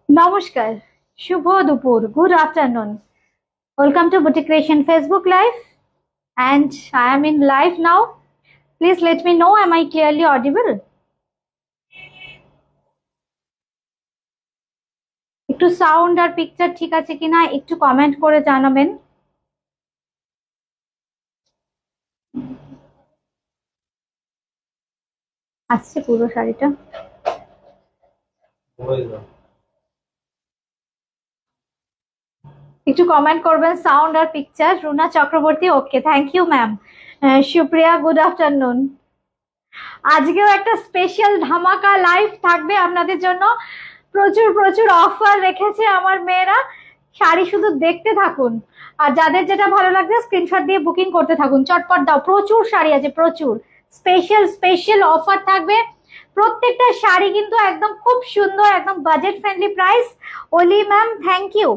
নমস্কার, শুভ দুপুর, good afternoon. Welcome to Boutique Creation Facebook Live, and I am in live now. Please let me know, am I clearly audible? একটু sound আর picture ঠিক আছে কিনা একটু কমেন্ট করে জানাবেন। আসছে পুরো শাড়িটা। একটু কমেন্ট করবেন সাউন্ড আর picture. Runa Chakraborty, okay, thank you ma'am. Supriya, good afternoon. আজকেও একটা স্পেশাল ধামাকা লাইভ থাকবে আপনাদের জন্য। প্রচুর প্রচুর অফার রেখেছে আমার মেয়েরা। শাড়ি শুধু দেখতে থাকুন, আর যাদের যেটা ভালো লাগছে স্ক্রিনশট দিয়ে বুকিং করতে থাকুন। চটপট দাও, প্রচুর শাড়ি আছে, প্রচুর স্পেশাল স্পেশাল অফার থাকবে। প্রত্যেকটা শাড়ি কিন্তু একদম খুব সুন্দর, একদম বাজেট ফ্রেন্ডলি প্রাইস। ওলি ম্যাম, থ্যাংক ইউ।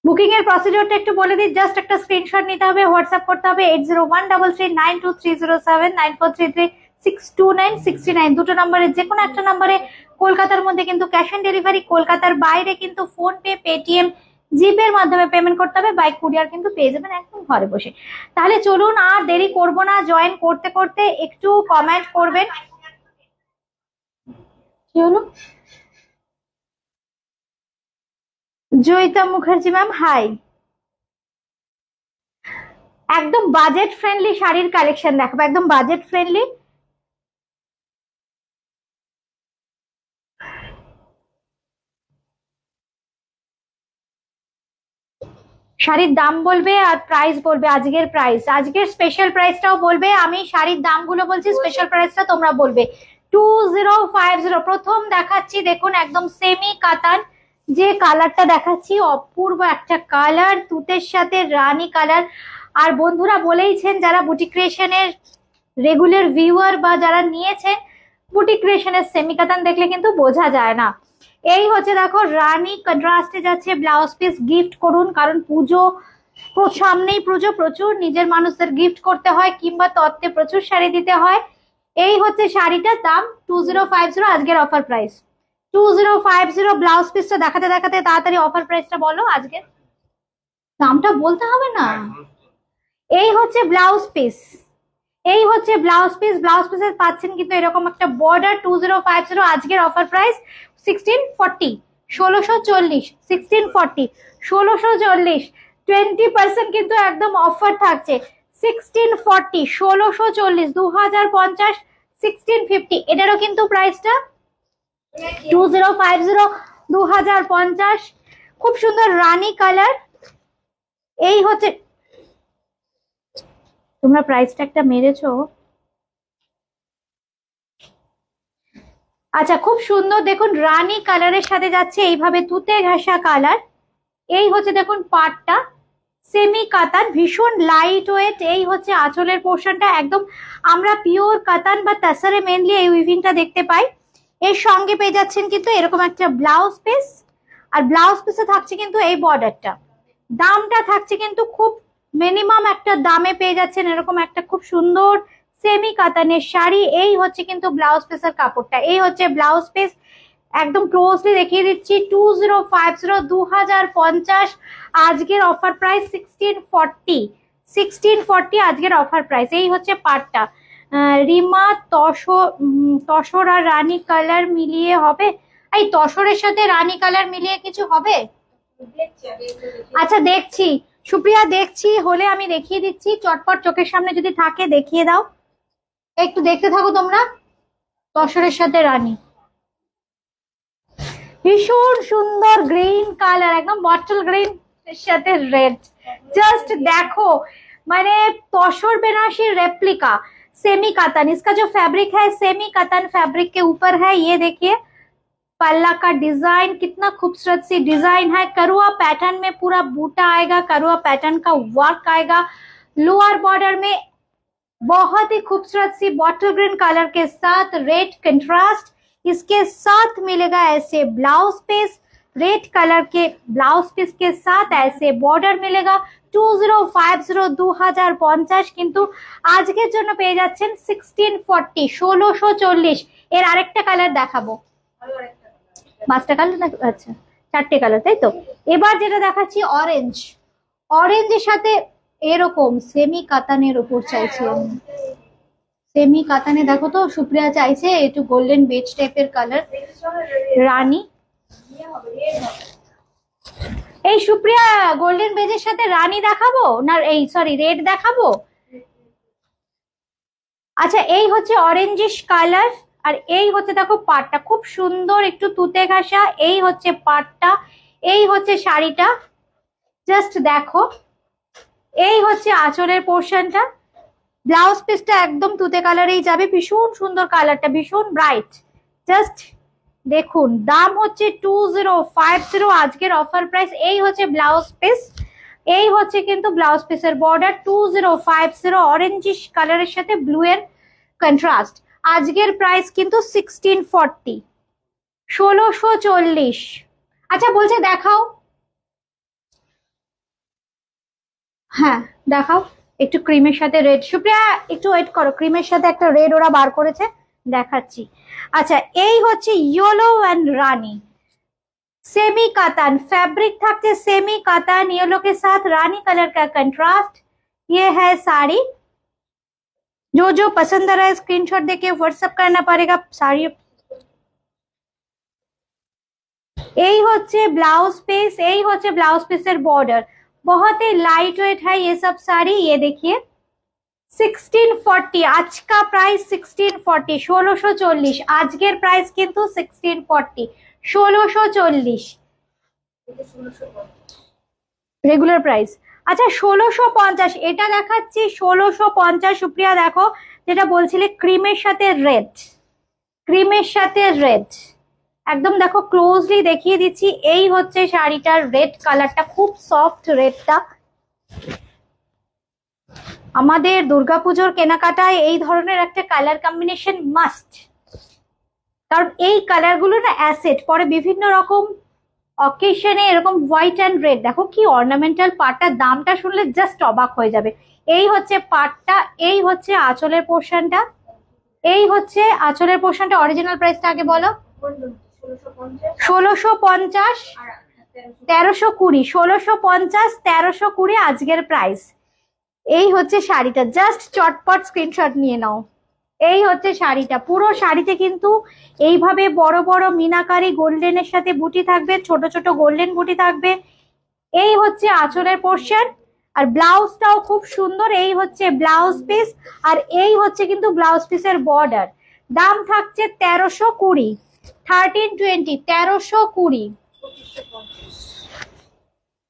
বুকিং এর প্রসিডিওরটা একটু বলে দিই। জাস্ট একটা স্ক্রিনশট নিতে হবে, হোয়াটসঅ্যাপ করতে হবে 8013392307 9433629629। দুটো নম্বরে যে কোনো একটা নম্বরে কলকাতার মধ্যে কিন্তু ক্যাশ অন ডেলিভারি, কলকাতার বাইরে কিন্তু ফোন পে, পেটিএম, জিপে এর মাধ্যমে পেমেন্ট করতে হবে। বাইক কুরিয়ার কিন্তু পেয়ে যাবেন একদম ঘরে বসে। তাহলে চলুন, আর দেরি করব না। জয়েন করতে করতে একটু কমেন্ট করবেন। কি হলো? Joyita Mukherjee ma'am, hi. একদম বাজেট ফ্রেন্ডলি শাড়ির কালেকশন দেখাবো, একদম বাজেট ফ্রেন্ডলি। শাড়ির দাম বলবে আর প্রাইস বলবে, আজকের প্রাইস, আজকের স্পেশাল প্রাইসটাও বলবে। আমি শাড়ির দামগুলো বলছি, স্পেশাল প্রাইসটা তোমরা বলবে। 2050 প্রথম দেখাচ্ছি, দেখুন একদম সেমি কাতান। যে কালারটা দেখাচ্ছি অপূর্ব একটা কালার, তুতের সাথে রানী কালার। আর বন্ধুরা বলেইছেন, যারা বুটিক ক্রিয়েশনের রেগুলার ভিউয়ার বা যারা নিয়েছেন, বুটিক ক্রিয়েশনের সেমি কাতান দেখলে কিন্তু বোঝা যায় না। এই হচ্ছে দেখো রানী কন্ট্রাস্টে যাচ্ছে ব্লাউজ পিস। গিফট করুন, কারণ পুজো সামনেই, পুজো প্রচুর নিজের মানুষদের গিফট করতে হয়, কিংবা তত্ত্বে প্রচুর শাড়ি দিতে হয়। এই হচ্ছে শাড়িটার দাম 2050, আজকের অফার প্রাইস 2050। ব্লাউজ পিসটা দেখাতে দেখাতে তাড়াতাড়ি অফার প্রাইসটা বলো। আজকের দামটা বলতে হবে না। এই হচ্ছে ব্লাউজ পিস, এই হচ্ছে ব্লাউজ পিস। ব্লাউজ পিসের পাচ্ছেন কিন্তু এরকম একটা বর্ডার। 2050 আজকের অফার প্রাইস 1640, 1640, 1640, 1640, 20% কিন্তু একদম অফার থাকছে। 1640, 1640, 2050, 1650, এটারও কিন্তু প্রাইসটা 2050, 2050। খুব সুন্দর রানী কালার। এই হচ্ছে, তোমরা প্রাইসটা একটা মেরেছো। আচ্ছা, খুব সুন্দর দেখুন, রানী কালারের সাথে যাচ্ছে এইভাবে তুতে ঘাসা কালার। এই হচ্ছে দেখুন পাটটা, সেমি কাতান, ভীষণ লাইট ওয়েট। এই হচ্ছে আঁচলের পোর্শনটা, একদম আমরা পিওর কাতান বা তাসারে মেনলি এই উইভিংটা দেখতে পাই। এর সঙ্গে পেয়ে যাচ্ছেন কিন্তু এরকম একটা ব্লাউজ পিস, আর ব্লাউজ পিসে থাকছে কিন্তু এই বর্ডারটা। দামটা থাকছে কিন্তু খুব মিনিমাম একটা দামে পেয়ে যাচ্ছেন এরকম একটা খুব সুন্দর সেমি কাতানের শাড়ি। এই হচ্ছে কিন্তু ব্লাউজ পিসের কাপড়টা, এই হচ্ছে ব্লাউজ পিস। একদম ক্লোজলি দেখিয়ে দিচ্ছি। 2050, 2050, আজকের অফার প্রাইস 1640, 1640 আজকের অফার প্রাইস। এই হচ্ছে পাটটা, রিমা তসর আর রানী কালার মিলিয়ে হবে। এই তসরের সাথে রানী কালার মিলিয়ে কিছু হবে? আচ্ছা দেখছি সুপ্রিয়া, দেখছি, হলে আমি দেখিয়ে দিচ্ছি। চটপট চোখের সামনে যদি থাকে দেখিয়ে দাও, একটু দেখতে থাকো তোমরা। তসরের সাথে রানী, ভীষণ সুন্দর গ্রিন কালার, একদম বটল গ্রিন এর সাথে রেড। জাস্ট দেখো, মানে तसर बेनारसी रेप्लिका सेमी कतन। इसका जो फैब्रिक है सेमी कतन फैब्रिक के ऊपर है। ये देखिए पल्ला का डिजाइन, कितना खूबसूरत सी डिजाइन है। करुआ पैटर्न में पूरा बूटा आएगा, करुआ पैटर्न का वर्क आएगा। लोअर बॉर्डर में बहुत ही खूबसूरत सी बॉटल ग्रीन कलर के साथ रेड कंट्रास्ट, इसके साथ मिलेगा ऐसे ब्लाउज पीस। रेड कलर के ब्लाउज पीस के साथ ऐसे बॉर्डर मिलेगा 2050 2050 কিন্তু আজকের জন্য পেয়ে যাচ্ছেন 1640 1640 এর আরেকটা কালার দেখাবো পাঁচটা কালার না আচ্ছা চারটে কালার তাই তো এবার যেটা দেখাচ্ছি অরেঞ্জ অরেঞ্জের সাথে এরকম সেমি কাতানের উপর চাইছে সেমি কাতানে দেখো তো সুপ্রিয়া চাইছে একটু গোল্ডেন বেজ টাইপের কালার রানী এই সুপ্রিয়া গোল্ডেন বেজের সাথে রানী দেখাবো না এই সরি রেড দেখাবো আচ্ছা এই হচ্ছে অরেঞ্জিশ কালার আর এই হচ্ছে দেখো পাটটা খুব সুন্দর একটু তুতে ঘাসা এই হচ্ছে পাটটা এই হচ্ছে শাড়িটা জাস্ট দেখো এই হচ্ছে আঁচলের পোর্শনটা ব্লাউজ পিসটা একদম তুতে কালারেই যাবে ভীষণ সুন্দর কালারটা ভীষণ ব্রাইট জাস্ট দেখুন দাম হচ্ছে 2050 আজকের অফার প্রাইস এই হচ্ছে ব্লাউজ পিস এই হচ্ছে কিন্তু ব্লাউজ পিসের বর্ডার 2050 অরেঞ্জিশ কালারের সাথে ব্লু এর কন্ট্রাস্ট আজকের প্রাইস কিন্তু 1640 1640 আচ্ছা বলছে দেখাও হ্যাঁ দেখাও একটু ক্রিমের সাথে রেড সুপ্রিয়া একটু ওয়েট করো ক্রিমের সাথে একটা রেড ওরা বার করেছে দেখাচ্ছি अच्छा এই হচ্ছে ইয়েলো এন্ড রানী सेमी कातान फैब्रिक থাকছে सेमी कातान येलो के साथ रानी कलर का कंट्रास्ट ये है साड़ी जो जो पसंद आ रहा है स्क्रीनशॉट देके व्हाट्सएप करना पड़ेगा साड़ी এই হচ্ছে ब्लाउज पीस এই হচ্ছে ब्लाउज पीसের बॉर्डर बहुत ही लाइट वेट है ये सब साड़ी ये देखिए 1640 आज का प्राइस 1640 1640 আজকের প্রাইস কিন্তু 1640 1640 রেগুলার প্রাইস আচ্ছা 1650 এটা দেখাচ্ছি 1650 সুপ্রিয়া দেখো যেটা বলছিলে ক্রিমের সাথে রেড একদম দেখো ক্লোজলি দেখিয়ে দিচ্ছি এই হচ্ছে শাড়িটার রেড কালারটা খুব সফট রেডটা আমাদের দুর্গাপূজার কেনাকাটায় এই ধরনের একটা কালার কম্বিনেশন মাস্ট কারণ এই কালার গুলো না অ্যাসেট পরে বিভিন্ন রকম অকেশনে এরকম হোয়াইট এন্ড রেড দেখো কি অর্নামেন্টাল পাটটা দামটা শুনলে জাস্ট অবাক হয়ে যাবে এই হচ্ছে পাটটা এই হচ্ছে আঁচলের পোর্শনটা এই হচ্ছে আঁচলের পোর্শনটা অরিজিনাল প্রাইসটা আগে বলো 1650 1320 1650 1320 আজকের প্রাইস এই হচ্ছে শাড়িটা জাস্ট চটপট স্ক্রিনশট নিয়ে নাও এই হচ্ছে শাড়িটা পুরো শাড়িতে কিন্তু এইভাবে বড় বড় মিনাকারি গোল্ডেনের সাথে বুটি থাকবে ছোট ছোট গোল্ডেন বুটি থাকবে এই হচ্ছে আঁচলের পোর্শন আর ব্লাউজটাও খুব সুন্দর এই হচ্ছে ব্লাউজ পিস আর এই হচ্ছে কিন্তু ব্লাউজ পিসের বর্ডার দাম থাকছে 1320 1320 1320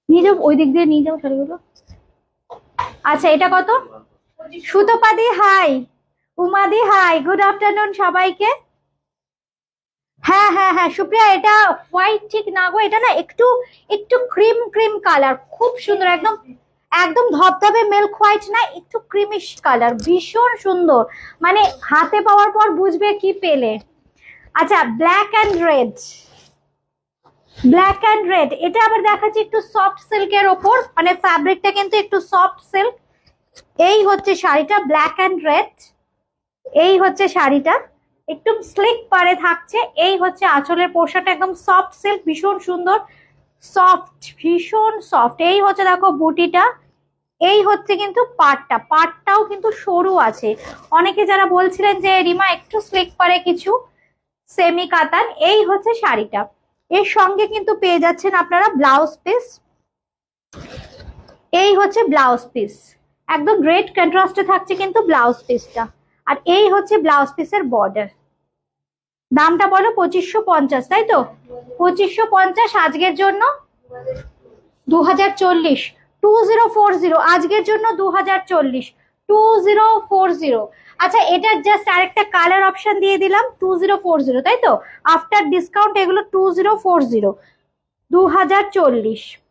নিয়ে যাও ওই দিক দিয়ে নিয়ে যাও শাড়িগুলো আচ্ছা এটা কত সুতপাদি হাই উমাদি হাই গুড আফটারনুন সবাইকে হ্যাঁ হ্যাঁ হ্যাঁ সুপ্রিয়া এটা হোয়াইট ঠিক না গো এটা না একটু একটু ক্রিম ক্রিম কালার খুব সুন্দর একদম একদম ধবধবে মিল্ক হোয়াইট না একটু ক্রিমিশ কালার ভীষণ সুন্দর মানে হাতে পাওয়ার পর বুঝবে কি পেলে আচ্ছা ব্ল্যাক এন্ড রেড এটা আবার দেখাচ্ছি একটু সফট সিল্কের ওপর মানে ফ্যাব্রিকটা কিন্তু একটু সফট সিল্ক এই হচ্ছে শাড়িটা ব্ল্যাক এন্ড রেড এই হচ্ছে শাড়িটা একটু স্লিক পারে থাকছে এই হচ্ছে আঁচলের পোশাকটা একদম সফট সিল্ক ভীষণ সুন্দর সফট ভীষণ সফট এই হচ্ছে দেখো বুটিটা এই হচ্ছে কিন্তু পাটটাও কিন্তু সরু আছে অনেকে যারা বলছিলেন যে রিমা একটু স্লিক পারে কিছু সেমি কাতান এই হচ্ছে শাড়িটা এর সঙ্গে কিন্তু পেয়ে যাচ্ছেন আপনারা ব্লাউজ পিস এই হচ্ছে ব্লাউজ পিস একদম রেড কন্ট্রাস্টে থাকছে কিন্তু ব্লাউজ পিসটা আর এই হচ্ছে ব্লাউজ পিসের বর্ডার দামটা বলো 2550 তাই তো 2550 আজকের জন্য 2040 2040 আজকের জন্য 2040 2040 আচ্ছা এটা জাস্ট আরেকটা কালার অপশন দিয়ে দিলাম 2040 তাই তো আফটার ডিসকাউন্ট এগুলো 2040 2040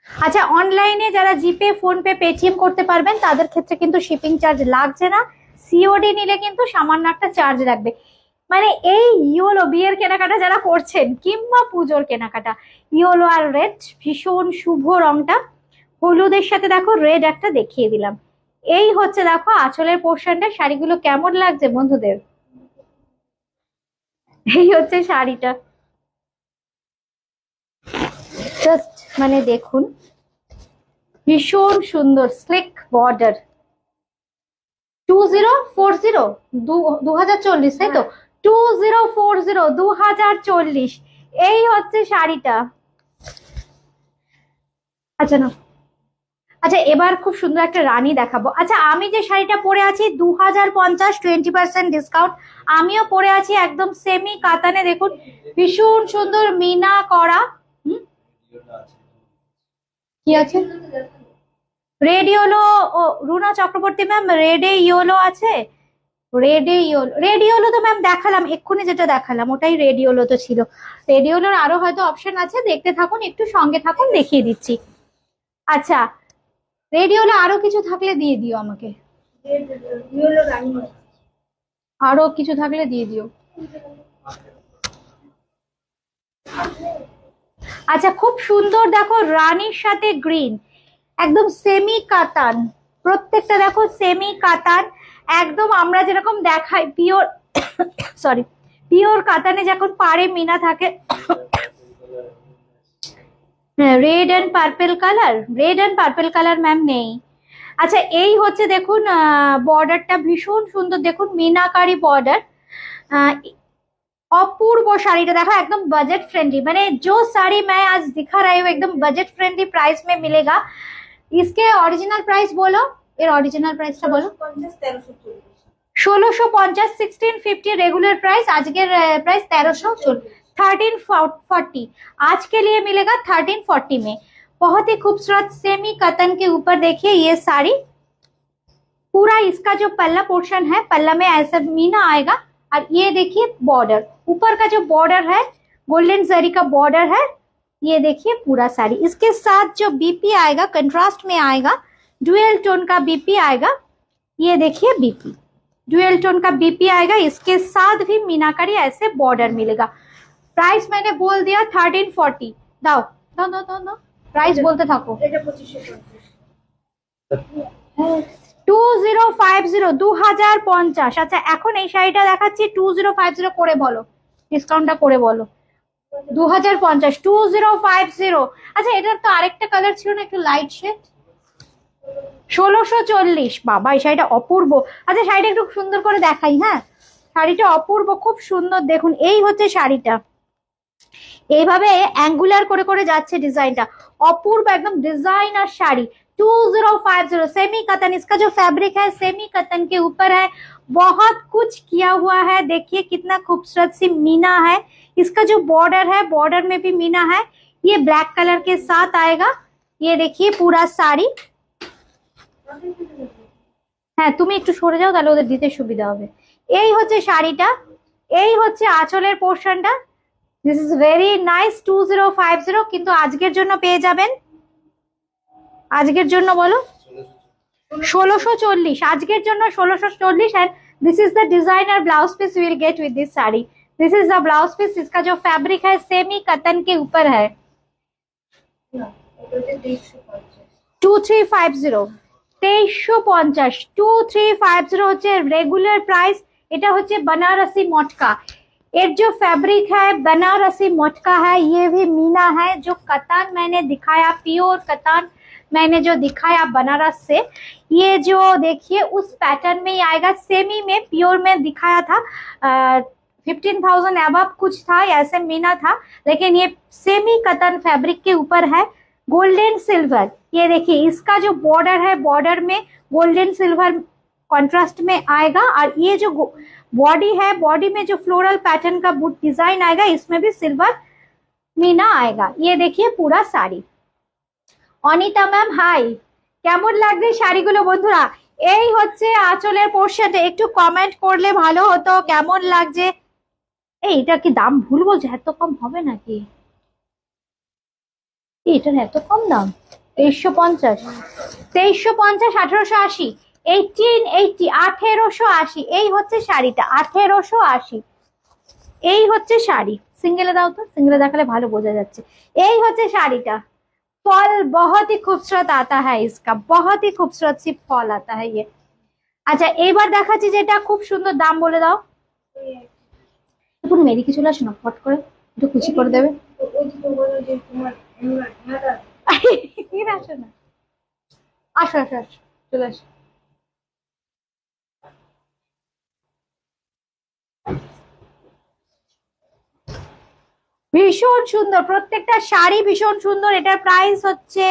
আচ্ছা অনলাইনে যারা জিপে ফোনপে পেটিএম করতে পারবেন তাদের ক্ষেত্রে কিন্তু শিপিং চার্জ লাগছে না সিওডি নিলে কিন্তু সামান্য একটা চার্জ লাগবে মানে এই ইয়েলো বিয়ের কেনাকাটা যারা করছেন কিংবা পুজোর কেনাকাটা, ইয়েলো আর রেড ভীষণ শুভ রংটা, হলুদের সাথে দেখো রেড একটা দেখিয়ে দিলাম। এই হচ্ছে দেখো আঁচলের পোর্শনটা, শাড়িগুলো কেমন লাগছে বন্ধুদের? এই হচ্ছে শাড়িটা, জাস্ট মানে দেখুন, ভীষণ সুন্দর স্লিক বর্ডার। 2040, 2040, তাই তো? 2040, 2040, এই হচ্ছে শাড়িটা। আচ্ছা না, আচ্ছা এবার খুব সুন্দর একটা রানী দেখাবো। আচ্ছা আমি যে শাড়িটা পরে আছি 2050, 20% ডিসকাউন্ট। আমিও পরে আছি একদম সেমি কাতানে, দেখুন ভীষণ সুন্দর মিনা করা। কি আছে? রেড ইয়েলো, ও রুনা চক্রবর্তী ম্যাম, রেডে ইয়েলো আছে, রেডে ইয়েলো, রেড ইয়েলো তো ম্যাম দেখালাম এক্ষুনি, যেটা দেখালাম ওটাই রেড ইয়েলো তো ছিল। রেড ইয়েলোর আরো হয়তো অপশন আছে, দেখতে থাকুন, একটু সঙ্গে থাকুন, দেখিয়ে দিচ্ছি। আচ্ছা রেড ইয়েলো আরো কিছু থাকলে দিয়ে দিও আমাকে, আরো কিছু থাকলে দিয়ে দিও। আচ্ছা খুব সুন্দর দেখো রানীর সাথে গ্রিন, একদম সেমি কাতান, প্রত্যেকটা দেখো সেমি কাতান, একদম আমরা যেরকম দেখাই পিওর সরি পিওর কাতানে যখন পাড়ে মিনা থাকে। Red and purple colour, red and purple colour ma'am নেই। আচ্ছা এই হচ্ছে দেখুন বর্ডারটা ভীষণ সুন্দর, দেখুন মিনাকারি বর্ডার, अपूर्व শাড়িটা দেখো একদম बजट फ्रेंडली, मैंने जो साड़ी मैं आज दिखा रही हूँ एकदम बजट फ्रेंडली प्राइस में मिलेगा। इसके ओरिजिनल प्राइस बोलो, এর অরিজিনাল প্রাইসটা বলো। 1650, 1650 रेगुलर प्राइस, আজকের प्राइस 1340, 1340 आज के लिए मिलेगा 1340 में। बहुत ही खूबसूरत सेमी कतन के ऊपर देखिए ये साड़ी, पूरा इसका जो पल्ला पोर्शन है, पल्ला में ऐसा मीना आएगा, और ये देखिए बॉर्डर, ऊपर का जो बॉर्डर है गोल्डन जरी का बॉर्डर है, ये देखिए पूरा साड़ी। इसके साथ जो बीपी आएगा कंट्रास्ट में आएगा, डुअल टोन का बीपी आएगा, ये देखिए बीपी डुअल टोन का बीपी आएगा, इसके साथ भी मीनाकारी ऐसे बॉर्डर मिलेगा। प्राइस मैंने बोल दिया 1340, दाओ दाओ दाओ दाओ दाओ, प्राइस बोलते থাকো। 2050, 2050। আচ্ছা এখন এই শাড়িটা দেখাচ্ছি 2050 করে বলো, ডিসকাউন্টটা করে বলো। 2050, 2050। আচ্ছা এটার তো আরেকটা কালার ছিল না, একটু লাইট শেড, 1640। বাবা এই শাড়িটা অপূর্ব। আচ্ছা শাড়িটা একটু সুন্দর করে দেখাই, হ্যাঁ শাড়িটা অপূর্ব, খুব সুন্দর, দেখুন এই হচ্ছে শাড়িটা, এইভাবে অ্যাঙ্গুলার করে করে যাচ্ছে ডিজাইনটা, অপূর্ব একদম ডিজাইনার শাড়ি। 2050 सेमी कतन, इसका जो फैब्रिक है सेमी कतन के ऊपर है, बहुत कुछ किया हुआ है, देखिए कितना खूबसूरत सी मीना है। इसका जो बॉर्डर है बॉर्डर में भी मीना है, ये ब्लैक कलर के साथ आएगा, ये देखिए पूरा साड़ी। হ্যাঁ তুমি একটু সরে যাও তাহলে ওদের দিতে সুবিধা হবে। এই হচ্ছে শাড়িটা, এই হচ্ছে আঁচলের পোর্শনটা, দিস ইজ ভেরি নাইস। 2050 কিন্তু আজকের জন্য পেয়ে যাবেন, আজকের জন্য বলো 1640, আজকের জন্য 1640। And this is the designer blouse piece you will get with this sari, this is the blouse piece, इसका जो फैब्रिक है सेमी कतन के ऊपर है। 2350, 2350, 2350 হচ্ছে রেগুলার প্রাইস। এটা হচ্ছে बनारसी मटका, ये जो फैब्रिक है बनारसी मटका है, ये भी मीना है, जो कतान मैंने दिखाया प्योर कतान मैंने जो दिखाया बनारस से, ये जो देखिए उस पैटर्न में ही आएगा, सेमी में प्योर में दिखाया था 15,000 अबव कुछ था, ऐसे मीना था, लेकिन ये सेमी कतन फैब्रिक के ऊपर है, गोल्डन सिल्वर। ये देखिए इसका जो बॉर्डर है बॉर्डर में गोल्डन सिल्वर कॉन्ट्रास्ट में आएगा, और ये जो बॉडी है बॉडी में जो फ्लोरल पैटर्न का बूट डिजाइन आएगा, इसमें भी सिल्वर मीना आएगा। ये देखिए पूरा साड़ी। অনিতা ম্যাম হাই, কেমন লাগছে শাড়িগুলো বন্ধুরা? এই হচ্ছে আঁচলের পোর্শনটা, একটু কমেন্ট করলে ভালো হতো কেমন লাগছে। এই এটার কি দাম ভুল বলছে? এত কম হবে নাকি? এটার এত কম দাম? 2350, 2350, 1880, 1880, 1880। এই হচ্ছে শাড়িটা 1880। এই হচ্ছে শাড়ি, সিঙ্গেলে দাও তো, সিঙ্গেলে দেখালে ভালো বোঝা যাচ্ছে। এই হচ্ছে শাড়িটা, फॉल बहुत ही खूबसूरत आता है इसका, बहुत ही खूबसूरत सी फॉल आता है ये। আচ্ছা এইবার দেখাচ্ছি যেটা খুব সুন্দর, দাম বলে দাও। তুমি মেরিকে চলে আসো না, ফট করে একটু খুশি করে দেবে। আসো না, আসো আসো আসো, চলে আসো। ভীষণ সুন্দর, প্রত্যেকটা শাড়ি ভীষণ সুন্দর। এটার প্রাইস হচ্ছে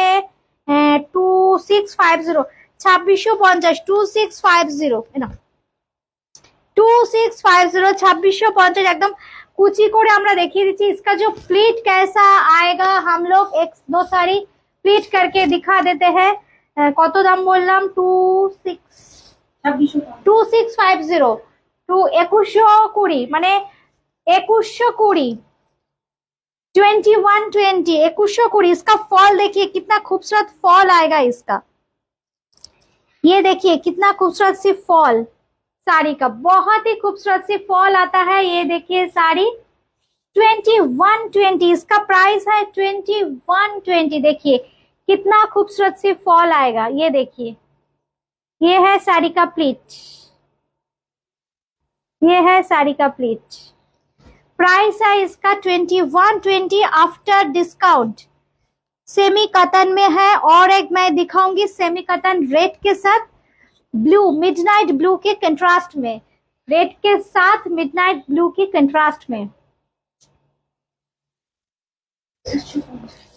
2650, 2650, 2650 না, 2650, 2650 एकदम कुची করে আমরা দেখিয়ে দিচ্ছি। इसका जो प्लीट कैसा आएगा हम लोग एक दो साड़ी प्लीट करके दिखा देते हैं। কত দাম বললাম? 2650 টু 2120, মানে 2120, 2120, 2120। इसका फॉल देखिए कितना खूबसूरत फॉल आएगा इसका, ये देखिए कितना खूबसूरत सी फॉल साड़ी का, बहुत ही खूबसूरत सी फॉल आता है। ये देखिए साड़ी 2120, इसका प्राइस है 2120। देखिए कितना खूबसूरत सी फॉल आएगा, ये देखिए, ये है साड़ी का प्लीट, ये है साड़ी का प्लीट। प्राइस है इसका 2120 आफ्टर डिस्काउंट। सेमी कतन में है, और एक मैं दिखाऊंगी सेमी कतन रेड के साथ ब्लू, मिडनाइट ब्लू के कंट्रास्ट में, रेड के साथ मिडनाइट ब्लू की कंट्रास्ट में।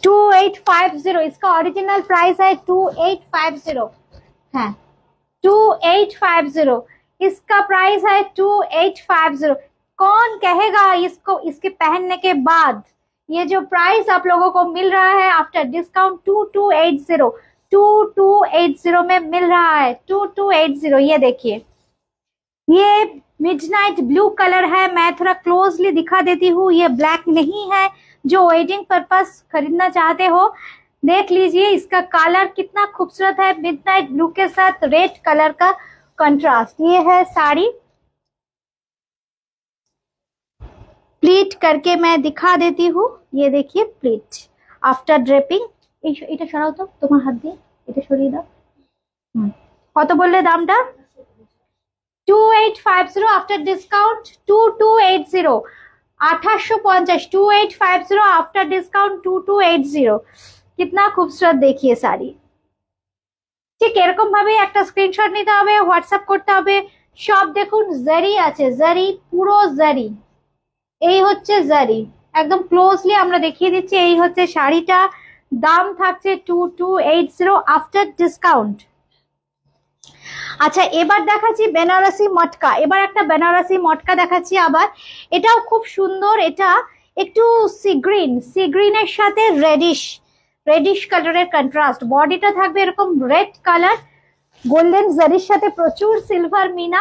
2850, इसका ओरिजिनल प्राइस है 2850 है, 2850 इसका प्राइस है 2850। कौन कहेगा इसको इसके पहनने के बाद ये जो प्राइस आप लोगों को मिल रहा है आफ्टर डिस्काउंट 2280, 2280 में मिल रहा है, 2280। ये देखिए, ये मिडनाइट ब्लू कलर है, मैं थोड़ा क्लोजली दिखा देती हूँ, ये ब्लैक नहीं है। जो वेडिंग पर्पस खरीदना चाहते हो देख लीजिए, इसका कलर कितना खूबसूरत है, मिडनाइट ब्लू के साथ रेड कलर का कंट्रास्ट। ये है साड़ी, प्लीट करके मैं दिखा देती हूँ, ये देखिए प्लीट आफ्टर ड्रेपिंग। এটা সরাও তো তোমার হাত দিয়ে, এটা সরিয়ে দাও। কত বললে দামটা? 2850 आफ्टर डिस्काउंट 2280, 2850, 2850 आफ्टर डिस्काउंट 2280। कितना खूबसूरत देखिए साड़ी। ঠিক এরকম ভাবে একটা স্ক্রিনশট নিতে হবে, হোয়াটসঅ্যাপ করতে হবে। সব দেখুন জারি আছে, জারি, পুরো জারি। এই হচ্ছে জারি, একদম ক্লোজলি আমরা দেখিয়ে দিচ্ছি। এই হচ্ছে শাড়িটা, দাম থাকছে 2280 আফটার ডিসকাউন্ট। আচ্ছা এবার দেখাচ্ছি বেনারসি মটকা, এবার একটা বেনারসি মটকা দেখাচ্ছি আবার। এটাও খুব সুন্দর, এটা একটু সি গ্রিনের সাথে রেডিশ কালারের কন্ট্রাস্ট। বডিটা থাকবে এরকম রেড কালার, গোল্ডেন জারির সাথে প্রচুর সিলভার মিনা।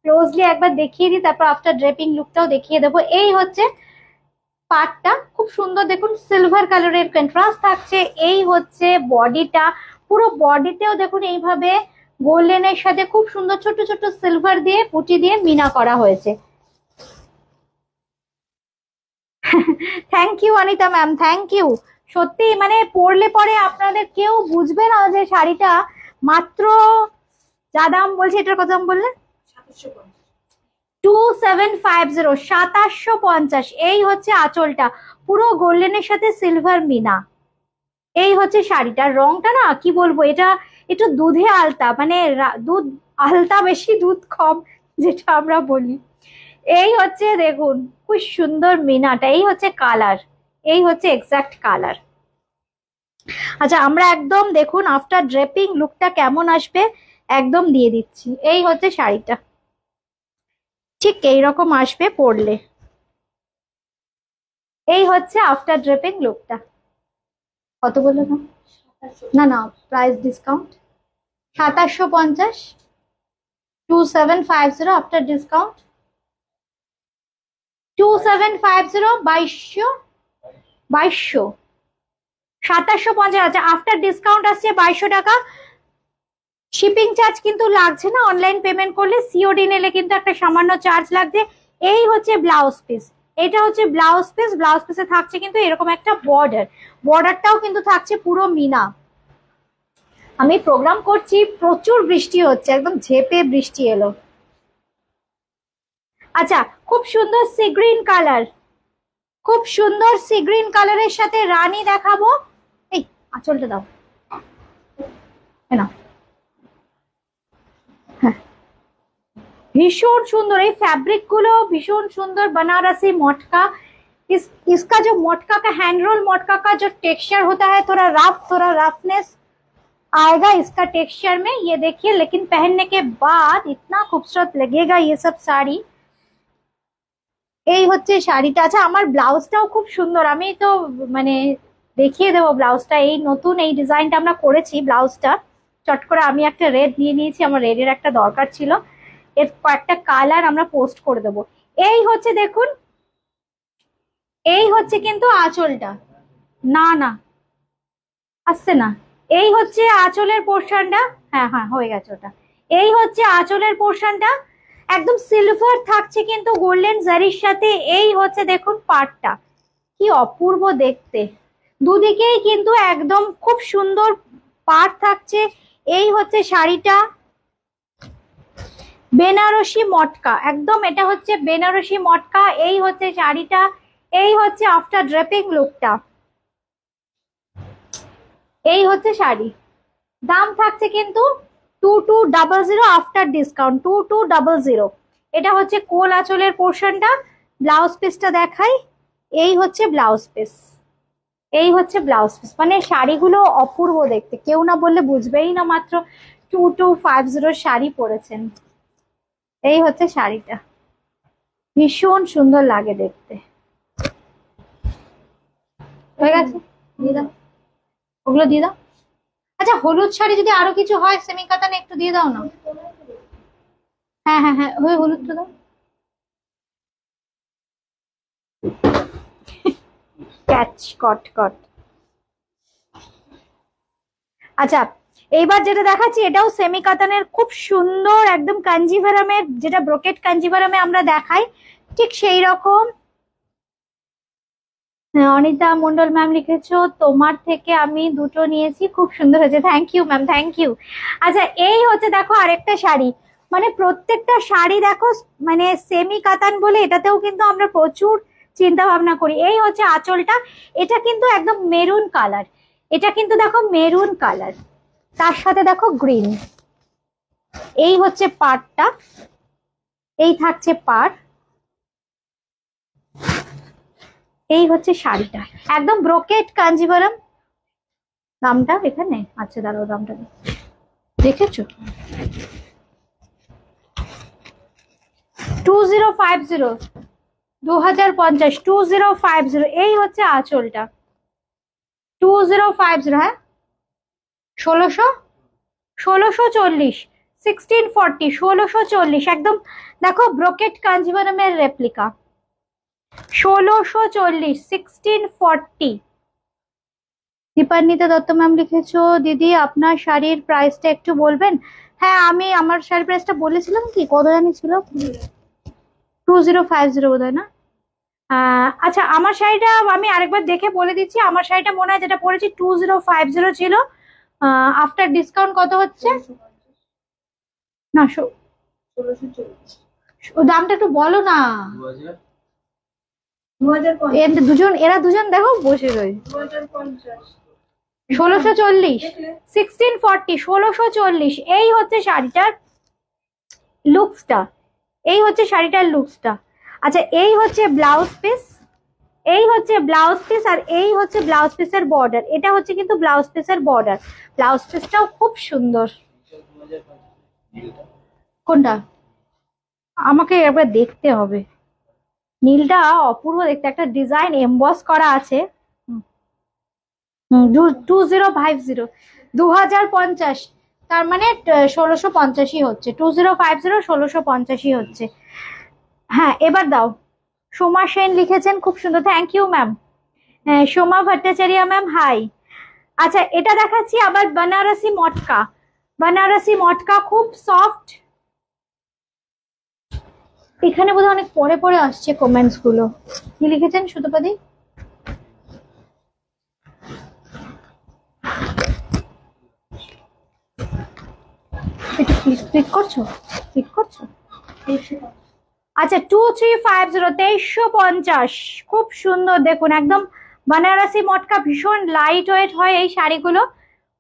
ক্লোজলি একবার দেখিয়ে দিই, তারপর আফটার ড্রেপিং লুকটাও দেখিয়ে দেবো। এই হচ্ছে পাটটা, খুব সুন্দর দেখুন, সিলভার কালারের কন্ট্রাস্ট থাকছে। এই হচ্ছে বডিটা, পুরো বডিতেও দেখুন এইভাবে গোল্ডেনের সাথে খুব সুন্দর ছোট ছোট সিলভার দিয়ে পুঁটি দিয়ে মিনা করা হয়েছে। Thank you Anita ma'am, thank you. সত্যি মানে পরলে পরে আপনাদের কেউ বুঝবে না যে শাড়িটা মাত্র যা দাম বলছে। এটার কত দাম বললে? 2750, 2750। এই হচ্ছে আঁচলটা, পুরো গোল্ডেনের সাথে সিলভার মিনা। এই হচ্ছে শাড়িটার রংটা, না কি বলবো, এটা একটু দুধে আলতা, মানে দুধ আলতা বেশি দুধ কম যেটা আমরা বলি। এই হচ্ছে দেখুন খুব সুন্দর মিনাটা, এই হচ্ছে কালার, এই হচ্ছে এক্সাক্ট কালার। আচ্ছা আমরা একদম দেখুন আফটার ড্রেপিং লুকটা কেমন আসবে একদম দিয়ে দিচ্ছি। এই হচ্ছে শাড়িটা, ঠিক এইরকম আসবে পরলে। এই হচ্ছে আফটার ড্রেপিং লুকটা। কত বললো না? না না, প্রাইস ডিসকাউন্ট 2750, 2750 আফটার ডিসকাউন্ট 2750, 2200, 2750। আচ্ছা আফটার ডিসকাউন্ট আসছে 2200 টাকা। শিপিং চার্জ কিন্তু লাগছে না, অনলাইন পেমেন্ট করলে। সিওডি নিলে কিন্তু একটা সামান্য চার্জ লাগছে। এই হচ্ছে ব্লাউজ পিস, এটা হচ্ছে ব্লাউজ পিস, ব্লাউজ পিসে থাকছে কিন্তু এরকম একটা বর্ডার, বর্ডারটাও কিন্তু থাকছে পুরো মিনা। আমি প্রোগ্রাম করছি, প্রচুর বৃষ্টি হচ্ছে, একদম ঝেপে বৃষ্টি এলো। আচ্ছা, খুব সুন্দর সি গ্রিন কালার, খুব সুন্দর সি গ্রিন কালারের সাথে রানী দেখাবো। এই আঁচলটা দাও না, भीषण सुंदर ये फैब्रिक गुलो भीषण सुंदर बनारसी मटका। इसका जो मटका का हैंड रोल मटका का जो टेक्सचर होता है थोड़ा रफ, थोड़ा रफनेस आएगा इसका टेक्सचर में, ये देखिए। लेकिन पहनने के बाद इतना खूबसूरत लगेगा ये सब শাড়ি। এই হচ্ছে শাড়িটা। আচ্ছা, আমার ব্লাউজটাও খুব সুন্দর, আমি তো মানে দেখিয়ে দেবো ব্লাউজটা। এই নতুন এই ডিজাইনটা আমরা করেছি ব্লাউজটা। চট করে আমি একটা রেড নিয়ে নিয়েছি, আমার রেডের একটা দরকার ছিল, এর কয়েকটা কালার আমরা পোস্ট করে দেবো। এই হচ্ছে দেখুন, এই হচ্ছে কিন্তু আঁচলটা, না না আসছে না, এই হচ্ছে আঁচলের পোর্শনটা। হ্যাঁ হ্যাঁ হয়ে গেছে ওটা। এই হচ্ছে আঁচলের পোর্শনটা, একদম সিলভার থাকছে কিন্তু গোল্ডেন জারির সাথে। এই হচ্ছে দেখুন পাড়টা, কি অপূর্ব দেখতে, দুদিকেই কিন্তু একদম খুব সুন্দর পাড় থাকছে। এই হচ্ছে শাড়িটা, বেনারসি মটকা, একদম এটা হচ্ছে বেনারসি মটকা। এই হচ্ছে শাড়িটা, এই হচ্ছে আফটার ড্রেপিং লুকটা, এই হচ্ছে শাড়ি। দাম থাকছে কিন্তু 2200 আফটার ডিসকাউন্ট, 2200। এটা হচ্ছে কোল আঁচলের পোর্শনটা। ব্লাউজ পিসটা দেখাই, এই হচ্ছে ব্লাউজ পিস, এই হচ্ছে ব্লাউজ পিস। মানে শাড়িগুলো অপূর্ব দেখতে, কেউ না বললে বুঝবেই না, মাত্র 2250 শাড়ি পরেছেন। এই হচ্ছে শাড়িটা, ভীষণ সুন্দর লাগে দেখতে। হয়ে গেছে, দিয়ে দাও ওগুলো, দিয়ে দাও। আচ্ছা, হলুদ শাড়ি যদি আরো কিছু হয় সেমি কাতানে একটু দিয়ে দাও না। হ্যাঁ হ্যাঁ হ্যাঁ, ওই হলুদটা দাও। ক্যাচ কট কট। আচ্ছা, এইবার যেটা দেখাচ্ছি এটাও সেমি কাতানের, খুব সুন্দর একদম কাঞ্জিভারামের, যেটা ব্রোকেট কাঞ্জিভারামে আমরা দেখাই ঠিক সেই রকম। অনিতা মন্ডল ম্যাম লিখেছো, তোমার থেকে আমি দুটো নিয়েছি, খুব সুন্দর হয়েছে, thank you ma'am, thank you. আচ্ছা, এই হচ্ছে দেখো আরেকটা শাড়ি, মানে প্রত্যেকটা শাড়ি দেখো মানে সেমি কাতান বলে এটাতেও কিন্তু আমরা প্রচুর চিন্তা ভাবনা করি। এই হচ্ছে আঁচলটা, এটা কিন্তু একদম মেরুন কালার, এটা কিন্তু দেখো মেরুন কালার, তার সাথে দেখো গ্রিন। এই হচ্ছে পাড়টা, এই থাকছে পাড়, এই হচ্ছে শাড়িটা, একদম ব্রোকেট কাঞ্জিভারাম। দামটা এখানে আচ্ছা, দাঁড়াও দামটা দেখেছো, 2050, 2050, 2050। এই হচ্ছে আঁচলটা, 2050। হ্যাঁ 1640, 1640, 1640 একদম দেখো ব্রোকেট কাঞ্জিভারামের রেপ্লিকা, 1640, 1640। দীপান্বিতা দত্ত ম্যাম লিখেছো, দিদি আপনার শাড়ির প্রাইসটা একটু বলবেন। হ্যাঁ, আমি আমার শাড়ির প্রাইসটা বলেছিলাম, কি কত জানি ছিল, 2050 বোধ হয় না। আচ্ছা, আমার শাড়িটা আমি আরেকবার দেখে বলে দিচ্ছি, আমার শাড়িটা মনে হয় যেটা পরেছি 2050 ছিল। আফটার ডিসকাউন্ট কত হচ্ছে না, 1640। দামটা একটু বলো না। এরা দুজন দেখো বসে রয়েছে, 1640, 1640, 1640। এই হচ্ছে শাড়িটার লুকসটা, এই হচ্ছে শাড়িটার লুকসটা। আচ্ছা, এই হচ্ছে ব্লাউজ পিস, এই হচ্ছে ব্লাউজ পিস, আর এই হচ্ছে ব্লাউজ পিসের বর্ডার। এটা হচ্ছে কিন্তু ব্লাউজ পিসের বর্ডার, ব্লাউজ পিসটাও খুব সুন্দর। কোনটা আমাকে একবার দেখতে হবে, নীলটা অপূর্ব দেখতে, একটা ডিজাইন এমবস করা আছে। 2050, 2050, তার মানে 1650 হচ্ছে, 2050, 1650 হচ্ছে। হ্যাঁ, এবার দাও। সোমা সেন লিখেছেন, খুব সুন্দর, thank you ma'am. Soma Bhattacharya ma'am, hi. আচ্ছা, এটা দেখাচ্ছি আবার বানারসি মটকা, বানারসি মটকা খুব সফট, এখানে বোধহয় অনেক পরে পরে আসছে কমেন্টস গুলো। কি লিখেছেন সুতপাদি? একটু ক্লিক করছো, ক্লিক করছো। আচ্ছা 2350, 2350, খুব সুন্দর দেখুন, একদম বানারসি মটকা, ভীষণ লাইট ওয়েট হয় এই শাড়িগুলো,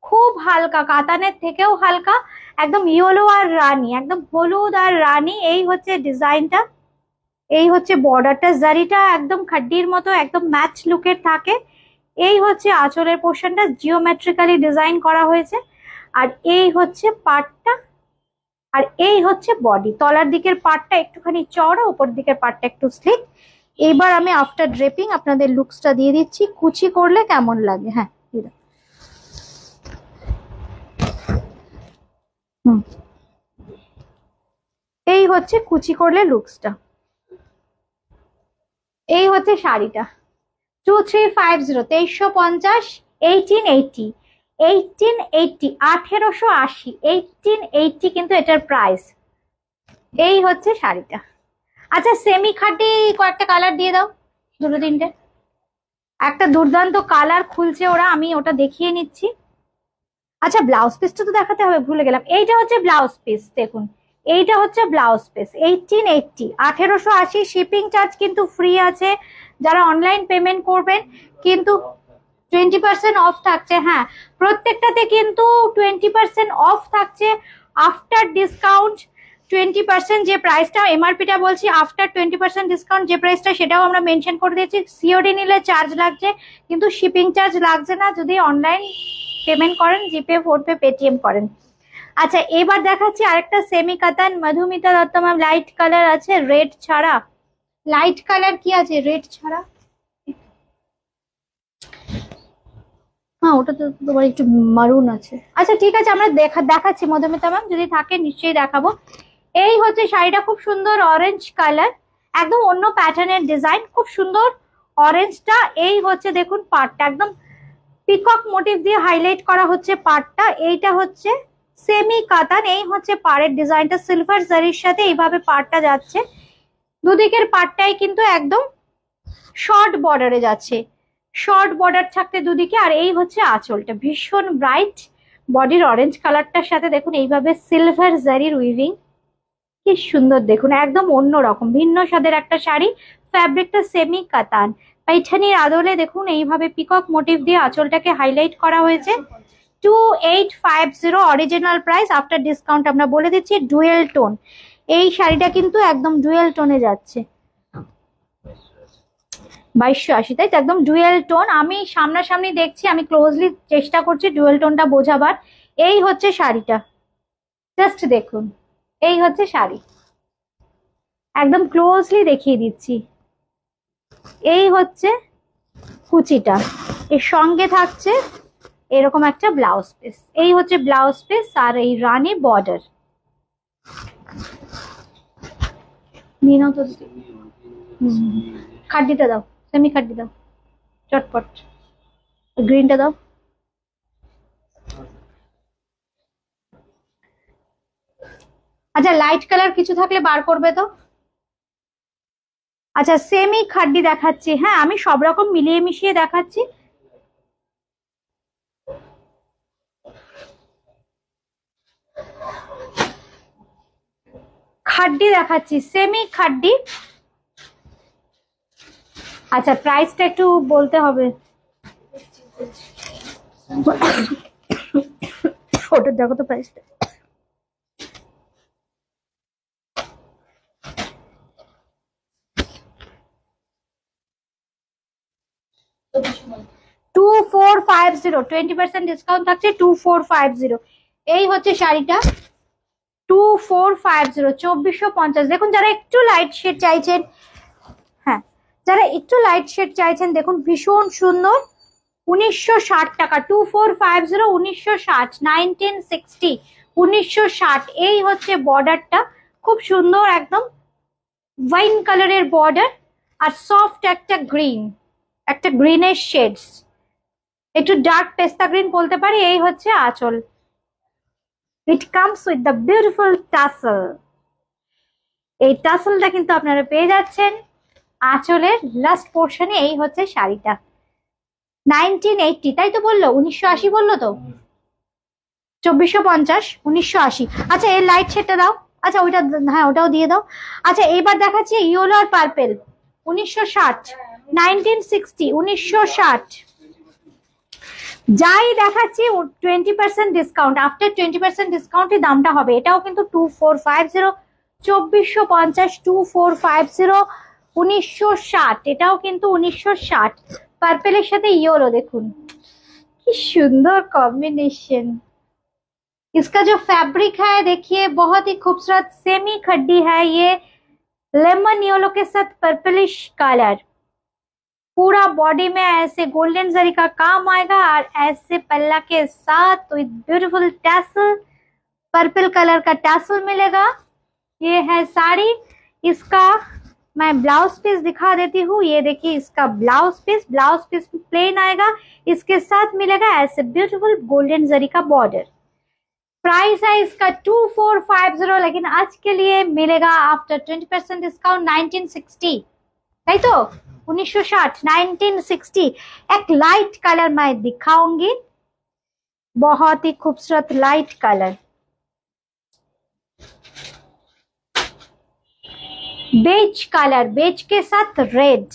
খুব হালকা, কাতানের থেকেও হালকা, একদম ইয়েলো আর রানী, একদম হলুদ আর রানী, এই হচ্ছে ডিজাইনটা, এই হচ্ছে বর্ডারটা, জারিটা একদম খাড্ডির মতো একদম ম্যাচ লুকের থাকে। এই হচ্ছে আঁচলের পোর্শনটা, জিওমেট্রিক্যালি ডিজাইন করা হয়েছে, আর এই হচ্ছে পাটটা, আর এই হচ্ছে বডি। তলার দিকের পার্টটা একটুখানি চওড়া, উপর দিকের পার্টটা একটু স্লিক। এবার আমি আফটার ড্রেপিং আপনাদের লুকসটা দিয়ে দিচ্ছি, কুচি করলে কেমন লাগে। হ্যাঁ এই হচ্ছে কুচি করলে লুকসটা, এই হচ্ছে শাড়িটা। 2350, 2350, 1880, 1880, 1880, 1880 কিন্তু এটার প্রাইস। এই হচ্ছে শাড়িটা। আচ্ছা সেমি খাটি কয়েকটা কালার দিয়ে দাও, দুটো তিনটে। একটা দুর্দান্ত কালার খুলছে ওরা, আমি ওটা দেখিয়ে নিচ্ছি। আচ্ছা ব্লাউজ পিসটা তো দেখাতে হবে, ভুলে গেলাম। এইটা হচ্ছে ব্লাউজ পিস, দেখুন এইটা হচ্ছে ব্লাউজ পিস, 1880, 1880। শিপিং চার্জ কিন্তু ফ্রি আছে যারা অনলাইন পেমেন্ট করবেন, কিন্তু 20% অফ থাকছে। হ্যাঁ প্রত্যেকটাতে কিন্তু 20% অফ থাকছে আফটার ডিসকাউন্ট। 20% যে প্রাইসটা, এমআরপিটা বলছি, আফটার 20% ডিসকাউন্ট যে প্রাইসটা সেটাও আমরা মেনশন করে দিয়েছি। সিওডি নিলে চার্জ লাগছে, কিন্তু শিপিং চার্জ লাগছে না যদি অনলাইন পেমেন্ট করেন, জিপে, ফোনপে, পেটিএম করেন। আচ্ছা এবার দেখাচ্ছি আরেকটা সেমি কাতান, Madhumita Dutta ma'am, light colour আছে রেড ছাড়া। লাইট কালার কি আছে রেড ছাড়া? হ্যাঁ ওটা তো তোমার একটু মারুন আছে। আচ্ছা ঠিক আছে, আমরা দেখাচ্ছি মধুমিতা ম্যাম, যদি থাকে নিশ্চয়ই দেখাবো। এই হচ্ছে শাড়িটা, খুব সুন্দর অরেঞ্জ কালার, একদম অন্য প্যাটার্নের ডিজাইন, খুব সুন্দর অরেঞ্জটা। এই হচ্ছে দেখুন পাড়টা, একদম পিকক মোটিভ দিয়ে হাইলাইট করা হচ্ছে পাড়টা। এইটা হচ্ছে সেমি কাতান, এই হচ্ছে পাড়ের ডিজাইনটা, সিলভার জারির সাথে এইভাবে পাড়টা যাচ্ছে। দুদিকের পাড়টাই কিন্তু একদম শর্ট বর্ডারে যাচ্ছে, শর্ট বর্ডার থাকতে দুদিকে। আর এই হচ্ছে আঁচলটা, ভীষণ ব্রাইট বডির অরেঞ্জ কালারটার সাথে দেখুন এইভাবে সিলভার জারির উইভিং, কি সুন্দর দেখুন, একদম অন্যরকম ভিন্ন স্বাদের একটা শাড়ি। ফ্যাব্রিকটা সেমি কাতান, পাইঠানির আদলে দেখুন এইভাবে পিকক মোটিভ দিয়ে আঁচলটাকে হাইলাইট করা হয়েছে। 2850 অরিজিনাল প্রাইস, আফটার ডিসকাউন্ট আমরা বলে দিচ্ছি। ডুয়েল টোন, এই শাড়িটা কিন্তু একদম ডুয়েল টোনে যাচ্ছে। 2280, তাই তো, একদম ডুয়েল টোন। আমি সামনাসামনি দেখছি, আমি ক্লোজলি চেষ্টা করছি ডুয়েল টোনটা বোঝাবার। এই হচ্ছে শাড়িটা, জাস্ট দেখুন, এই হচ্ছে শাড়ি, একদম ক্লোজলি দেখিয়ে দিচ্ছি। এই হচ্ছে কুচিটা, এর সঙ্গে থাকছে এরকম একটা ব্লাউজ পিস, এই হচ্ছে ব্লাউজ পিস, আর এই রানী বর্ডার। নিয়ে নাও তো, খাড্ডিটা দাও, সেমি খাড্ডি দাও চটপট, গ্রিনটা দাও। আচ্ছা লাইট কালার কিছু থাকলে বার করবে তো। আচ্ছা সেমি খাড্ডি দেখাচ্ছি, হ্যাঁ আমি সব রকম মিলিয়ে মিশিয়ে দেখাচ্ছি। খাড্ডি দেখাচ্ছি, সেমি খাড্ডি। আচ্ছা প্রাইসটা একটু বলতে হবে, ওটা দেখো তো প্রাইসটা। টু 2450, 20% ডিসকাউন্ট থাকছে, 2450। এই হচ্ছে শাড়িটা, 2450, 2450। দেখুন যারা একটু লাইট শেড চাইছেন, হ্যাঁ যারা একটু লাইট শেড চাইছেন, দেখুন ভীষণ সুন্দর, 1960 টাকা, 2450, 1960, 1960, 1960। এই হচ্ছে বর্ডারটা, খুব সুন্দর একদম ওয়াইন কালারের বর্ডার, আর সফট একটা গ্রিন, একটা গ্রিনের শেডস, একটু ডার্ক পেস্তা গ্রিন বলতে পারি। এই হচ্ছে আঁচল, it comes with the beautiful tassel. এই টাসেলটা কিন্তু আপনারা পেয়ে যাচ্ছেন আঁচলের লাস্ট পোর্শনে। এই হচ্ছে শাড়িটা 1980, তাই তো বললো? 1980 বললো তো? 2450, 1980। আচ্ছা এর লাইট শেডটা দাও। আচ্ছা ওইটা, হ্যাঁ ওটাও দিয়ে দাও। আচ্ছা এইবার দেখাচ্ছি ইয়েলো আর পার্পেল 1960, 1960, 1960। যাই দেখাচ্ছি 20% ডিসকাউন্ট, আফটার 20% ডিসকাউন্টের দামটা হবে। এটাও কিন্তু 2450, 2450, 2450, 1960। এটাও কিন্তু 1960, পার্পেলের সাথে ইয়েলো। দেখুন কি সুন্দর कॉम्बिनेशन। इसका जो फैब्रिक है देखिए बहुत ही खूबसूरत सेमी खड्डी है ये, लेमन येलो के साथ पर्पलिश कलर। पूरा बॉडी में ऐसे गोल्डन जरी का काम आएगा और ऐसे पल्ला के साथ with beautiful tassel, purple colour का टैसल मिलेगा। ये है साड़ी। इसका मैं ब्लाउज पीस दिखा देती हूँ। ये देखिए इसका ब्लाउज पीस प्लेन आएगा, इसके साथ मिलेगा ऐसे ब्यूटीफुल गोल्डन जरी का बॉर्डर। प्राइस है इसका 2450, लेकिन आज के लिए मिलेगा आफ्टर 20% डिस्काउंट 1960, ताई तो 1960, 1960। एक लाइट कलर मैं दिखाऊंगी, बहुत ही खूबसूरत light colour, beige colour, beige के साथ रेड,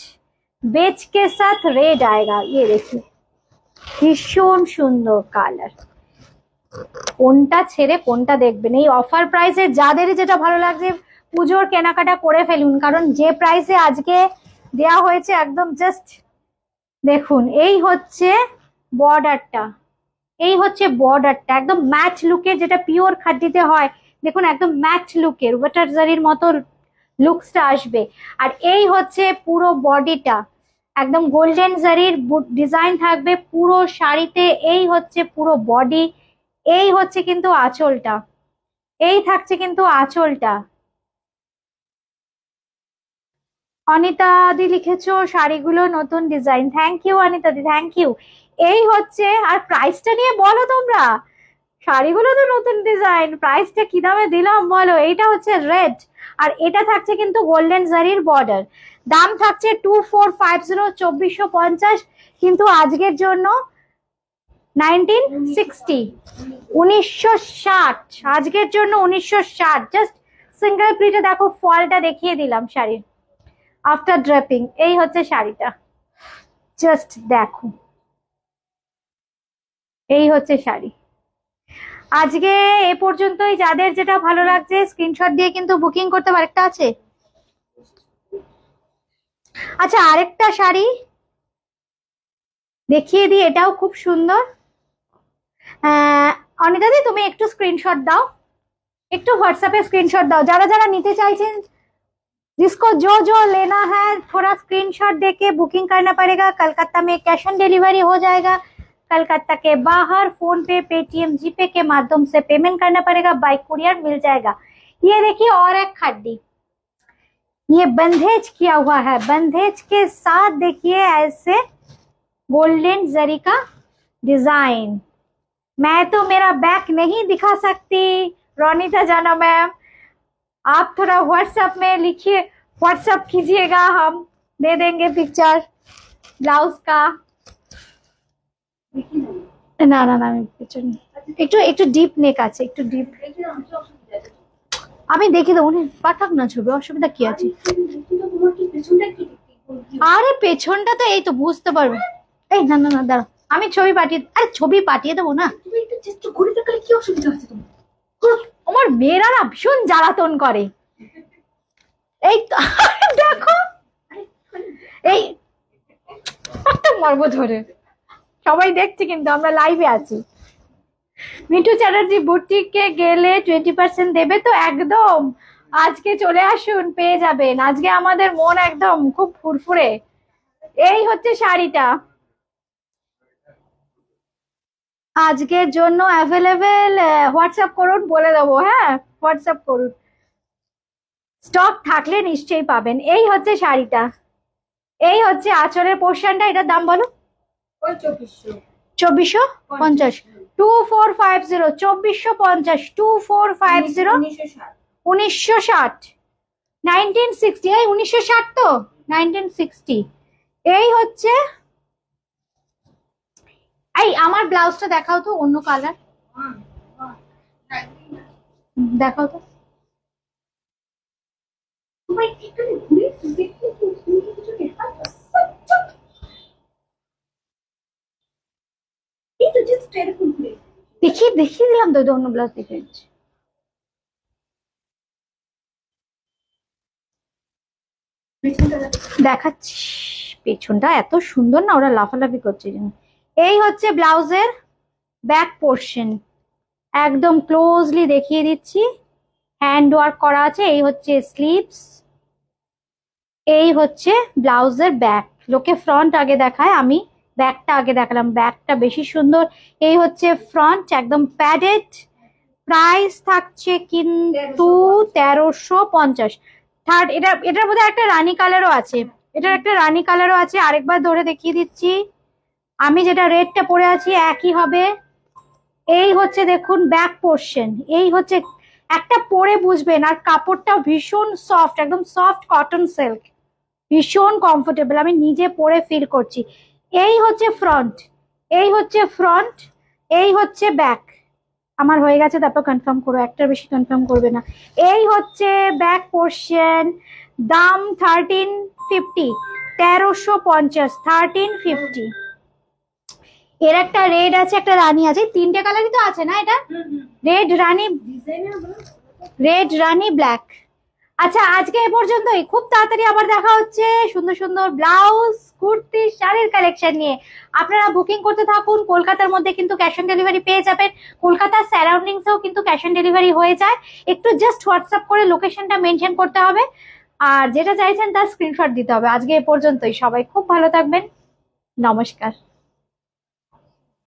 बेज के साथ रेड आएगा। ये देखिए भीषण सुंदर कालार। কোনটা ছেড়ে কোনটা দেখবেন। এই অফার প্রাইসে যাদেরই যেটা ভালো লাগছে পুজোর কেনাকাটা করে ফেলুন, কারণ যে প্রাইসে আজকে দেয়া হয়েছে একদম জাস্ট দেখুন। এই হচ্ছে বর্ডারটা, এই হচ্ছে বর্ডারটা একদম ম্যাট লুকের, যেটা পিওর খাদ্যিতে হয়। দেখুন একদম ম্যাট লুকের ওয়াটার জারির মতো লুকসটা আসবে। আর এই হচ্ছে পুরো বডিটা, একদম গোল্ডেন জারির ডিজাইন থাকবে পুরো শাড়িতে। এই হচ্ছে পুরো বডি, এই হচ্ছে কিন্তু আঁচলটা, এই থাকছে কিন্তু আঁচলটা। অনিতা দি লিখেছো শাড়িগুলো নতুন ডিজাইন, থ্যাংক ইউ অনিতা দি, থ্যাংক ইউ। এই হচ্ছে, আর প্রাইসটা নিয়ে বলো তোমরা, শাড়িগুলো তো নতুন ডিজাইন, প্রাইসটা কি দামে দিলাম বলো। এইটা হচ্ছে রেড, আর এটা থাকছে কিন্তু গোল্ডেন জারির বর্ডার। দাম থাকছে 2450, 2450, কিন্তু আজকের জন্য 1960, 1960, আজকের জন্য 1960। জাস্ট সিঙ্গেল প্রিটে দেখো ফলটা দেখিয়ে দিলাম শাড়ির আফটার ড্রেপিং। এই হচ্ছে শাড়িটা, জাস্ট দেখো এই হচ্ছে শাড়ি। আজকে এ পর্যন্তই। যাদের যেটা ভালো লাগছে স্ক্রিনশট দিয়ে কিন্তু বুকিং করতে পারে। একটা আছে, আচ্ছা আরেকটা শাড়ি দেখিয়ে দিই, এটাও খুব সুন্দর। অনিতা দি তুমি একটু স্ক্রিনশট দাও, একটু হোয়াটসঅ্যাপে স্ক্রিনশট দাও। যারা যারা নিতে চাইছেন, जिसको जो जो लेना है थोड़ा स्क्रीनशॉट देके बुकिंग करना पड़ेगा। कलकत्ता में कैश ऑन डिलीवरी हो जाएगा, कलकत्ता के बाहर फोन पे, पेटीएम, जीपे के माध्यम से पेमेंट करना पड़ेगा, बाय कुरियर मिल जाएगा। ये देखिए और एक खड्डी, ये बंधेज किया हुआ है, बंधेज के साथ देखिए ऐसे गोल्डन जरी का डिजाइन। मैं तो मेरा बैक नहीं दिखा सकती रोनिता जाना मैम, आप थोड़ा व्हाट्सएप में लिखिए, व्हाट्सएप कीजिएगा, हम दे देंगे पिक्चर ब्लाउज का। না না না আমি পিছন একটু একটু ডিপ নেক আছে, একটু ডিপ। আমি দেখি দেবো, পাঠাক না ছবি, অসুবিধা কি আছে? আরে পেছনটা তো এই তো বুঝতে পারবো। এই না না না দাঁড়াও, আমি ছবি পাঠিয়ে, আরে ছবি পাঠিয়ে দেবো না। কি অসুবিধা আছে তোমার? আমার মেয়েরা না ভীষণ জ্বালাতন করে। এই দেখো এই একটা মর্ম ধরে সবাই দেখছে, কিন্তু আমরা লাইভে আছি। মিঠু চ্যাটার্জি বুটিকে গেলে 20% দেবে তো? একদম আজকে চলে আসুন, পেয়ে যাবেন। আজকে আমাদের মন একদম খুব ফুরফুরে। এই হচ্ছে শাড়িটা আজকের জন্য অ্যাভেলেবেল। হোয়াটসঅ্যাপ করুন, বলে দেবো। হ্যাঁ হোয়াটসঅ্যাপ করুন, স্টক থাকলে নিশ্চয়ই পাবেন। এই হচ্ছে শাড়িটা, এই হচ্ছে আঁচলের পোর্শনটা। এটার দাম বলো? 2450, 2450, 2450, 2450, 1960, 1960, এই 1960 তো, 1960। এই হচ্ছে, এই আমার ব্লাউজটা দেখাও তো, অন্য কালার দেখাও তো। দেখিয়ে দিলাম তো, অন্য ব্লাউজ দেখে দিচ্ছি। দেখাচ্ছি, পেছনটা এত সুন্দর না, ওরা লাফালাফি করছে যেন। এই হচ্ছে ব্লাউজের ব্যাক পোর্শন, একদম ক্লোজলি দেখিয়ে দিচ্ছি, হ্যান্ড ওয়ার্ক করা আছে। এই হচ্ছে স্লিভস, এই হচ্ছে ব্লাউজের ব্যাক। লোকে ফ্রন্ট আগে দেখায়, আমি ব্যাকটা আগে দেখালাম, ব্যাকটা বেশি সুন্দর। এই হচ্ছে ফ্রন্ট, একদম প্যাডেড। প্রাইস থাকছে কিন্তু 1350। থার্ড, এটার মধ্যে একটা রানী কালারও আছে, এটার একটা রানী কালারও আছে। আরেকবার ধরে দেখিয়ে দিচ্ছি, আমি যেটা রেডটা পরে আছি একই হবে। এই হচ্ছে দেখুন ব্যাক পোর্শন, এই হচ্ছে, একটা পরে বুঝবেন। আর কাপড়টাও ভীষণ সফট, একদম সফট কটন সিল্ক, ভীষণ কমফোর্টেবল, আমি নিজে পরে ফিল করছি। এই হচ্ছে ফ্রন্ট, এই হচ্ছে ফ্রন্ট, এই হচ্ছে ব্যাক। আমার হয়ে গেছে, তারপর কনফার্ম করো, একটার বেশি কনফার্ম করবে না। এই হচ্ছে ব্যাক পোর্শন, দাম 1350, 1350, 1350। এর একটা রেড আছে, একটা রানী আছে, তিনটে কালারই তো আছে না এটা, রেড রানী, রেড রানী ব্ল্যাক। আচ্ছা, আজকে এ পর্যন্তই, খুব তাড়াতাড়ি আবার দেখা হচ্ছে সুন্দর সুন্দর ব্লাউজ, কুর্তি, শাড়ির কালেকশন নিয়ে। আপনারা বুকিং করতে থাকুন, কলকাতার মধ্যে কিন্তু ক্যাশ অন ডেলিভারি পেয়ে যাবেন, কলকাতার সারাউন্ডিংসেও কিন্তু ক্যাশ অন ডেলিভারি হয়ে যায়। একটু জাস্ট হোয়াটসঅ্যাপ করে লোকেশনটা মেনশন করতে হবে, আর যেটা চাইছেন তার স্ক্রিনশট দিতে হবে। আজকে এ পর্যন্তই, সবাই খুব ভালো থাকবেন, নমস্কার।